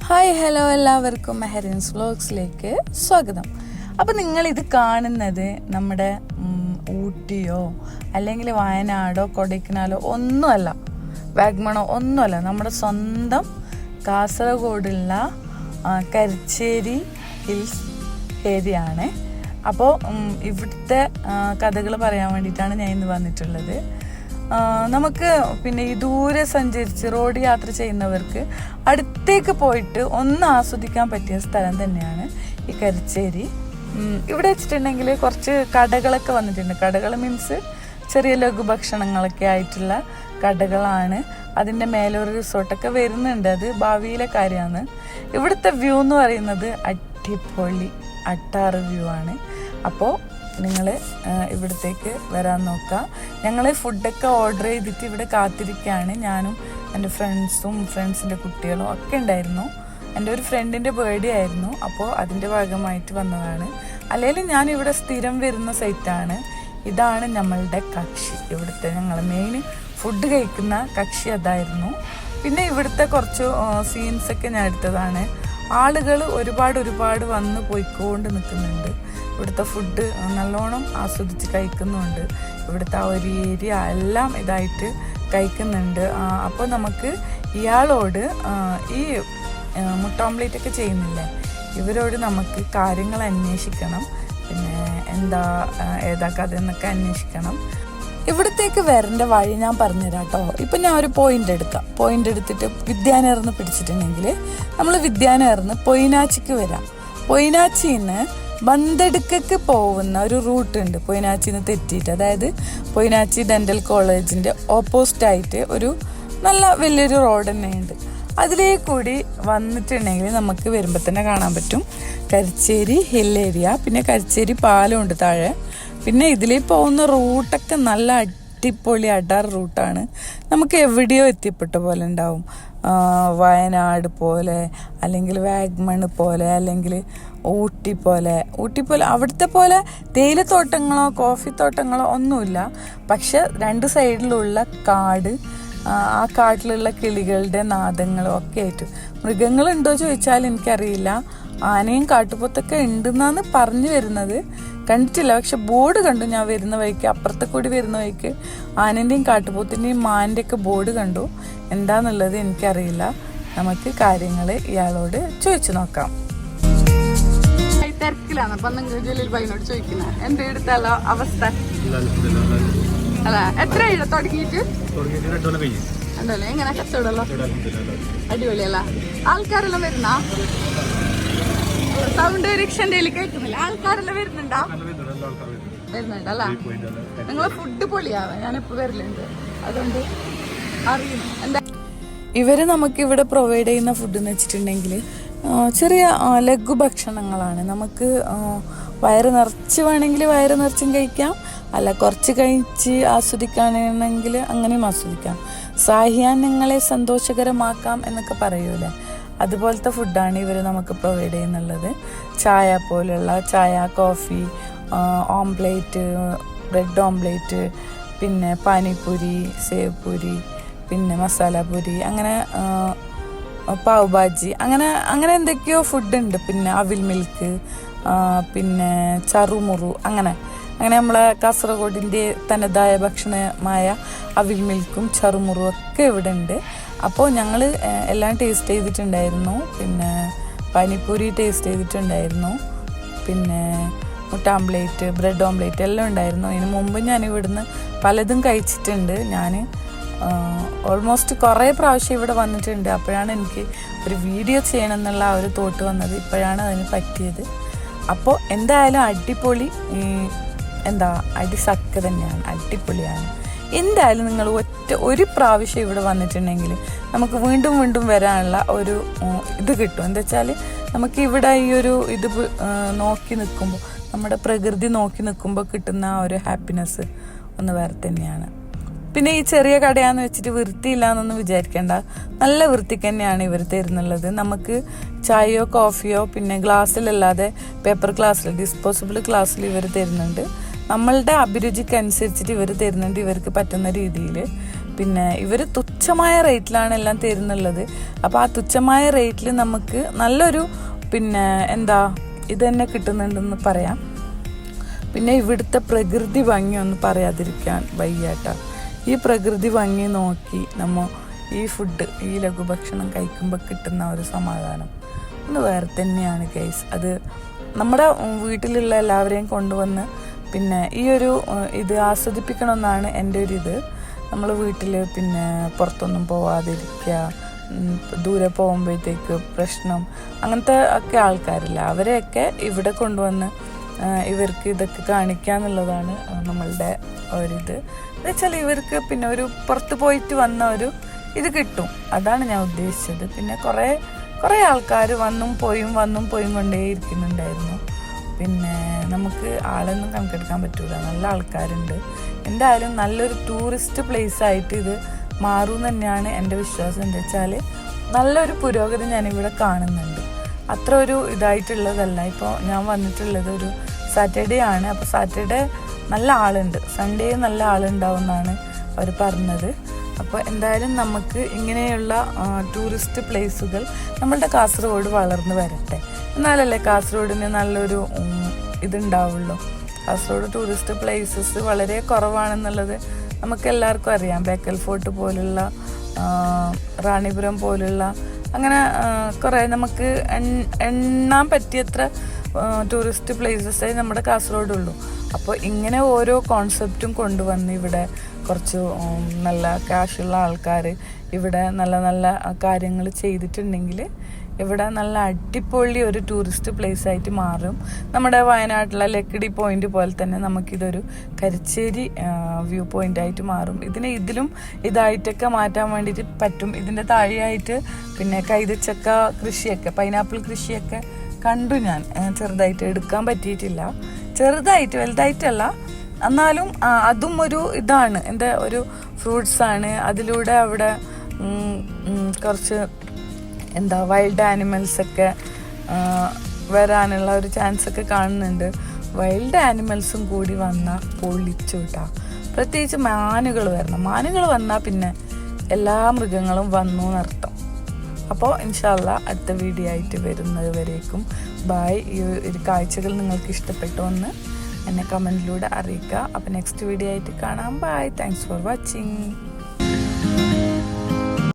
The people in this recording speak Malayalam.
ഹായ് ഹലോ എല്ലാവർക്കും മെഹറിൻസ് വ്ലോഗ്സിലേക്ക് സ്വാഗതം. അപ്പോൾ നിങ്ങളിത് കാണുന്നത് നമ്മുടെ ഊട്ടിയോ അല്ലെങ്കിൽ വയനാടോ കൊടൈക്കനാലോ ഒന്നുമല്ല, വാഗമണോ ഒന്നുമല്ല, നമ്മുടെ സ്വന്തം കാസർഗോഡുള്ള കരിച്ചേരി ഹിൽസ് ഏരിയ ആണ്. അപ്പോൾ ഇവിടുത്തെ കഥകൾ പറയാൻ വേണ്ടിയിട്ടാണ് ഞാൻ ഇന്ന് വന്നിട്ടുള്ളത്. നമുക്ക് പിന്നെ ഈ ദൂരെ സഞ്ചരിച്ച് റോഡ് യാത്ര ചെയ്യുന്നവർക്ക് അടുത്തേക്ക് പോയിട്ട് ഒന്ന് ആസ്വദിക്കാൻ പറ്റിയ സ്ഥലം തന്നെയാണ് ഈ കരിച്ചേരി. ഇവിടെ വെച്ചിട്ടുണ്ടെങ്കിൽ കുറച്ച് കടകളൊക്കെ വന്നിട്ടുണ്ട്. കടകൾ മീൻസ് ചെറിയ ലഘുഭക്ഷണങ്ങളൊക്കെ ആയിട്ടുള്ള കടകളാണ്. അതിൻ്റെ മേലൊരു റിസോർട്ടൊക്കെ വരുന്നുണ്ട്, അത് ഭാവിയിലെ കാര്യമാണ്. ഇവിടുത്തെ വ്യൂ എന്ന് പറയുന്നത് അടിപൊളി അട്ടാറ് വ്യൂ ആണ്. അപ്പോൾ നിങ്ങൾ ഇവിടത്തേക്ക് വരാൻ നോക്കുക. ഞങ്ങൾ ഫുഡൊക്കെ ഓർഡർ ചെയ്തിട്ട് ഇവിടെ കാത്തിരിക്കുകയാണ്. ഞാനും എൻ്റെ ഫ്രണ്ട്സിൻ്റെ കുട്ടികളും ഒക്കെ ഉണ്ടായിരുന്നു. എൻ്റെ ഒരു ഫ്രണ്ടിൻ്റെ ബർത്ത്ഡേ ആയിരുന്നു, അപ്പോൾ അതിൻ്റെ ഭാഗമായിട്ട് വന്നതാണ്. അല്ലെങ്കിൽ ഞാൻ ഇവിടെ സ്ഥിരം വരുന്ന സൈറ്റാണ്. ഇതാണ് നമ്മളുടെ കക്ഷി. ഇവിടുത്തെ ഞങ്ങൾ മെയിൻ ഫുഡ് കഴിക്കുന്ന കക്ഷി അതായിരുന്നു. പിന്നെ ഇവിടുത്തെ കുറച്ച് സീൻസൊക്കെ ഞാൻ എടുത്തതാണ്. ആളുകൾ ഒരുപാട് വന്ന് പോയിക്കൊണ്ട് നിൽക്കുന്നുണ്ട്. ഇവിടുത്തെ ഫുഡ് നല്ലോണം ആസ്വദിച്ച് കഴിക്കുന്നുണ്ട്. ഇവിടുത്തെ ആ ഒരു ഏരിയ എല്ലാം ഇതായിട്ട് കഴിക്കുന്നുണ്ട്. അപ്പോൾ നമുക്ക് ഇയാളോട് ഈ മുട്ട ഓംലേറ്റ് ഒക്കെ ചെയ്യുന്നില്ലേ, ഇവരോട് നമുക്ക് കാര്യങ്ങൾ അന്വേഷിക്കണം. പിന്നെ ഏതാ കഥ എന്നൊക്കെ അന്വേഷിക്കണം. ഇവിടത്തേക്ക് വരേണ്ട വഴി ഞാൻ പറഞ്ഞുതരാം കേട്ടോ. ഇപ്പം ഞാൻ ഒരു പോയിന്റ് എടുത്തിട്ട് വിദ്യാനഗറിന്ന് പിടിച്ചിട്ടുണ്ടെങ്കിൽ നമ്മൾ വിദ്യാനഗറിന്ന് പൊയിനാച്ചിക്ക് വരാം. പൊയിനാച്ചിന്ന് ബന്തെടുക്കക്ക് പോകുന്ന ഒരു റൂട്ട് ഉണ്ട്. പൊയിനാച്ചിന്ന് തെറ്റിയിട്ട്, അതായത് പൊയിനാച്ചി ഡെൻ്റൽ കോളേജിൻ്റെ ഓപ്പോസിറ്റായിട്ട് ഒരു നല്ല വലിയൊരു റോഡ് തന്നെയുണ്ട്. അതിലേക്കൂടി വന്നിട്ടുണ്ടെങ്കിൽ നമുക്ക് വരുമ്പോൾ തന്നെ കാണാൻ പറ്റും കരിച്ചേരി ഹിൽ ഏരിയ. പിന്നെ കരിച്ചേരി പാലമുണ്ട് താഴെ. പിന്നെ ഇതിലേ പോകുന്ന റൂട്ടൊക്കെ നല്ല അടിപൊളി അടാർ റൂട്ടാണ്. നമുക്ക് എവിടെയോ എത്തിപ്പെട്ട പോലെ ഉണ്ടാവും. വയനാട് പോലെ, അല്ലെങ്കിൽ വാഗമൺ പോലെ, അല്ലെങ്കിൽ ഊട്ടി പോലെ അവിടുത്തെ പോലെ തേയിലത്തോട്ടങ്ങളോ കോഫി തോട്ടങ്ങളോ ഒന്നുമില്ല. പക്ഷെ രണ്ട് സൈഡിലുള്ള കാട്, ആ കാട്ടിലുള്ള കിളികളുടെ നാദങ്ങളും ഒക്കെ ആയിട്ട്. മൃഗങ്ങളുണ്ടോ ചോദിച്ചാൽ എനിക്കറിയില്ല. ആനയും കാട്ടുപോത്തൊക്കെ ഉണ്ടെന്നാണ് പറഞ്ഞു വരുന്നത്. കണ്ടിട്ടില്ല, പക്ഷെ ബോർഡ് കണ്ടു. ഞാൻ വരുന്ന വഴിക്ക്, അപ്പുറത്തെ കൂടി വരുന്ന വഴിക്ക് ആനൻ്റെയും കാട്ടുപോത്തിൻ്റെയും മാൻ്റെയൊക്കെ ബോർഡ് കണ്ടു. എന്താന്നുള്ളത് എനിക്കറിയില്ല. നമുക്ക് കാര്യങ്ങൾ ഇയാളോട് ചോദിച്ചു നോക്കാം. തിരക്കിലാണ് അപ്പം നിങ്ങൾ ജലീൽ ഭായിനോട് ചോദിക്കുന്ന എന്ത് എടുത്താലോ അവസ്ഥ അല്ല എത്ര തുടങ്ങിയിട്ട് ഉണ്ടല്ലോ. എങ്ങനെ കച്ചവടമല്ലോ അടിപൊളിയല്ല? ആൾക്കാരെല്ലാം വരുന്ന സൗണ്ട് റിക്ഷൻ്റെ കേൾക്കുന്നില്ല. ആൾക്കാരെല്ലാം വരുന്നുണ്ടല്ലേ? നിങ്ങളെ ഫുഡ് പൊളിയാവാം. ഞാനിപ്പോൾ വരലുണ്ട്, അതുകൊണ്ട് അറിയുന്നു. എന്താ ഇവര് നമുക്കിവിടെ പ്രൊവൈഡ് ചെയ്യുന്ന ഫുഡ് എന്ന് വെച്ചിട്ടുണ്ടെങ്കിൽ ചെറിയ ലഘുഭക്ഷണങ്ങളാണ്. നമുക്ക് വയറ് നിറച്ച് വേണമെങ്കിൽ വയറ് നിറച്ചും കഴിക്കാം, അല്ല കുറച്ച് കഴിച്ച് ആസ്വദിക്കുകയാണെങ്കിൽ അങ്ങനെയും ആസ്വദിക്കാം. സാഹ്യാനങ്ങളെ സന്തോഷകരമാക്കാം എന്നൊക്കെ പറയൂലേ, അതുപോലത്തെ ഫുഡാണ് ഇവർ നമുക്ക് പ്രൊവൈഡ് ചെയ്യുന്നുള്ളത്. ചായ പോലുള്ള ചായ, കോഫി, ഓംപ്ലേറ്റ്, ബ്രെഡ് ഓംപ്ലേറ്റ്, പിന്നെ പാനിപൂരി, സേവ് പൂരി, പിന്നെ മസാല പൂരി, അങ്ങനെ പാവ് ഭാജി, അങ്ങനെ എന്തൊക്കെയോ ഫുഡുണ്ട്. പിന്നെ അവിൽ മിൽക്ക്, പിന്നെ ചറുമുറു, അങ്ങനെ നമ്മളെ കാസർഗോഡിൻ്റെ തനതായ ഭക്ഷണമായ അവിൽ മിൽക്കും ചറുമുറും ഒക്കെ ഇവിടെ ഉണ്ട്. അപ്പോൾ ഞങ്ങൾ എല്ലാം ടേസ്റ്റ് ചെയ്തിട്ടുണ്ടായിരുന്നു. പിന്നെ പാനിപ്പൂരി ടേസ്റ്റ് ചെയ്തിട്ടുണ്ടായിരുന്നു. പിന്നെ മുട്ട ഓംപ്ലേറ്റ്, ബ്രെഡ് ഓംപ്ലേറ്റ് എല്ലാം ഉണ്ടായിരുന്നു. ഇതിന് മുമ്പ് ഞാൻ ഇവിടുന്ന് പലതും കഴിച്ചിട്ടുണ്ട്. ഞാൻ ഓൾമോസ്റ്റ് കുറേ പ്രാവശ്യം ഇവിടെ വന്നിട്ടുണ്ട്. അപ്പോഴാണ് എനിക്ക് ഒരു വീഡിയോ ചെയ്യണം എന്നുള്ള ഒരു തോട്ട് വന്നത്. ഇപ്പോഴാണ് അതിന് പറ്റിയത്. അപ്പോൾ എന്തായാലും അടിപൊളി, അടിസക്ക തന്നെയാണ്, അടിപൊളിയാണ്. എന്തായാലും നിങ്ങൾ ഒരു പ്രാവശ്യം ഇവിടെ വന്നിട്ടുണ്ടെങ്കിൽ നമുക്ക് വീണ്ടും വരാനുള്ള ഒരു ഇത് കിട്ടും. എന്താ വെച്ചാൽ നമുക്ക് ഇവിടെ ഈ ഒരു ഇത് നോക്കി നിൽക്കുമ്പോൾ, നമ്മുടെ പ്രകൃതി നോക്കി നിൽക്കുമ്പോൾ കിട്ടുന്ന ആ ഒരു ഹാപ്പിനെസ് ഒന്ന് വേറെ തന്നെയാണ്. പിന്നെ ഈ ചെറിയ കടയാന്ന് വെച്ചിട്ട് വൃത്തിയില്ല എന്നൊന്നും വിചാരിക്കേണ്ട. നല്ല വൃത്തിക്ക് തന്നെയാണ് ഇവർ തരുന്നുള്ളത്. നമുക്ക് ചായയോ കോഫിയോ പിന്നെ ഗ്ലാസ്സിലല്ലാതെ പേപ്പർ ഗ്ലാസ്സിൽ, ഡിസ്പോസിബിൾ ഗ്ലാസ്സിൽ ഇവർ തരുന്നുണ്ട്. നമ്മളുടെ അഭിരുചിക്ക് അനുസരിച്ചിട്ട് ഇവർ തരുന്നുണ്ട്, ഇവർക്ക് പറ്റുന്ന രീതിയിൽ. പിന്നെ ഇവർ തുച്ഛമായ റേറ്റിലാണ് എല്ലാം തരുന്നുള്ളത്. അപ്പോൾ ആ തുച്ഛമായ റേറ്റിൽ നമുക്ക് നല്ലൊരു പിന്നെ എന്താ ഇത് തന്നെ കിട്ടുന്നുണ്ടെന്ന് പറയാം. പിന്നെ ഇവിടുത്തെ പ്രകൃതി ഭംഗി ഒന്ന് പറയാതിരിക്കാൻ വയ്യാട്ടോ. ഈ പ്രകൃതി ഭംഗി നോക്കി നമ്മൾ ഈ ഫുഡ്, ഈ ലഘുഭക്ഷണം കഴിക്കുമ്പോൾ കിട്ടുന്ന ഒരു സമാധാനം ഒന്ന് വേറെ തന്നെയാണ് ഗൈസ്. അത് നമ്മുടെ വീട്ടിലുള്ള എല്ലാവരെയും കൊണ്ടുവന്ന് പിന്നെ ഈ ഒരു ഇത് ആസ്വദിപ്പിക്കണമെന്നാണ് എൻ്റെ ഒരു ഇത്. നമ്മൾ വീട്ടിൽ പിന്നെ പുറത്തൊന്നും പോവാതിരിക്കുക, ദൂരെ പോകുമ്പോഴത്തേക്ക് പ്രശ്നം, അങ്ങനത്തെ ഒക്കെ ആൾക്കാരില്ല, അവരെയൊക്കെ ഇവിടെ കൊണ്ടുവന്ന് ഇവർക്ക് ഇതൊക്കെ കാണിക്കുക എന്നുള്ളതാണ് നമ്മളുടെ ഒരിത്. എന്നുവെച്ചാൽ ഇവർക്ക് പിന്നെ ഒരു പുറത്ത് പോയിട്ട് വന്ന ഒരു ഇത് കിട്ടും, അതാണ് ഞാൻ ഉദ്ദേശിച്ചത്. പിന്നെ കുറേ ആൾക്കാർ വന്നും പോയും കൊണ്ടേ ഇരിക്കുന്നുണ്ടായിരുന്നു. പിന്നെ നമുക്ക് ആളൊന്നും കണക്കെടുക്കാൻ പറ്റൂല, നല്ല ആൾക്കാരുണ്ട്. എന്തായാലും നല്ലൊരു ടൂറിസ്റ്റ് പ്ലേസ് ആയിട്ട് ഇത് മാറും തന്നെയാണ് എൻ്റെ വിശ്വാസം. എന്താ വെച്ചാൽ നല്ലൊരു പുരോഗതി ഞാനിവിടെ കാണുന്നുണ്ട്. അത്ര ഒരു ഇതായിട്ടുള്ളതല്ല. ഇപ്പോൾ ഞാൻ വന്നിട്ടുള്ളത് ഒരു സാറ്റർഡേ ആണ്. അപ്പോൾ സാറ്റർഡേ നല്ല ആളുണ്ട്, സൺഡേ നല്ല ആളുണ്ടാവുമെന്നാണ് അവർ പറഞ്ഞത്. അപ്പോൾ എന്തായാലും നമുക്ക് ഇങ്ങനെയുള്ള ടൂറിസ്റ്റ് പ്ലേസുകൾ നമ്മളുടെ കാസർഗോഡ് വളർന്നു വരട്ടെ, എന്നാലല്ലേ കാസർഗോഡിന് നല്ലൊരു ഇതുണ്ടാവുള്ളൂ. കാസർഗോഡ് ടൂറിസ്റ്റ് പ്ലേസസ് വളരെ കുറവാണെന്നുള്ളത് നമുക്ക് എല്ലാവർക്കും അറിയാം. ബേക്കൽ ഫോർട്ട് പോലുള്ള, റാണിപുരം പോലുള്ള, അങ്ങനെ കുറേ നമുക്ക് എണ്ണാൻ പറ്റിയത്ര ടൂറിസ്റ്റ് പ്ലേസസേ നമ്മുടെ കാസർഗോഡുള്ളൂ. അപ്പോൾ ഇങ്ങനെ ഓരോ കോൺസെപ്റ്റും കൊണ്ടുവന്ന് ഇവിടെ കുറച്ച് നല്ല ക്യാഷുള്ള ആൾക്കാർ ഇവിടെ നല്ല നല്ല കാര്യങ്ങൾ ചെയ്തിട്ടുണ്ടെങ്കിൽ ഇവിടെ നല്ല അടിപൊളി ഒരു ടൂറിസ്റ്റ് പ്ലേസ് ആയിട്ട് മാറും. നമ്മുടെ വയനാട്ടിലെ ലക്കിടി പോയിന്റ് പോലെ തന്നെ നമുക്കിതൊരു കരിച്ചേരി വ്യൂ പോയിന്റ് ആയിട്ട് മാറും. ഇതിലും ഇതായിട്ടൊക്കെ മാറ്റാൻ വേണ്ടിയിട്ട് പറ്റും. ഇതിൻ്റെ താഴെയായിട്ട് പിന്നെ കൈതച്ചക്ക കൃഷിയൊക്കെ, പൈനാപ്പിൾ കൃഷിയൊക്കെ കണ്ടു ഞാൻ. ചെറുതായിട്ട് എടുക്കാൻ പറ്റിയിട്ടില്ല, ചെറുതായിട്ട്, വലുതായിട്ടല്ല, എന്നാലും അതും ഒരു ഇതാണ്, എൻ്റെ ഒരു ഫ്രൂട്ട്സാണ്. അതിലൂടെ അവിടെ കുറച്ച് എന്താ വൈൽഡ് ആനിമൽസൊക്കെ വരാനുള്ള ഒരു ചാൻസൊക്കെ കാണുന്നുണ്ട്. വൈൽഡ് ആനിമൽസും കൂടി വന്നാൽ പൊളിച്ചു കേട്ടോ. പ്രത്യേകിച്ച് മാനുകൾ വരണം. മാനുകൾ വന്നാൽ പിന്നെ എല്ലാ മൃഗങ്ങളും വന്നു എന്നർത്ഥം. അപ്പോൾ ഇൻഷാ അല്ലാ അടുത്ത വീഡിയോ ആയിട്ട് വരുന്നത് വരേക്കും ബായ്. ഈ ഒരു കാഴ്ചകൾ നിങ്ങൾക്ക് ഇഷ്ടപ്പെട്ടോ എന്ന് എന്നെ കമൻറ്റിലൂടെ അറിയിക്കുക. അപ്പോൾ നെക്സ്റ്റ് വീഡിയോ ആയിട്ട് കാണാം. ബായ്. Thanks for watching.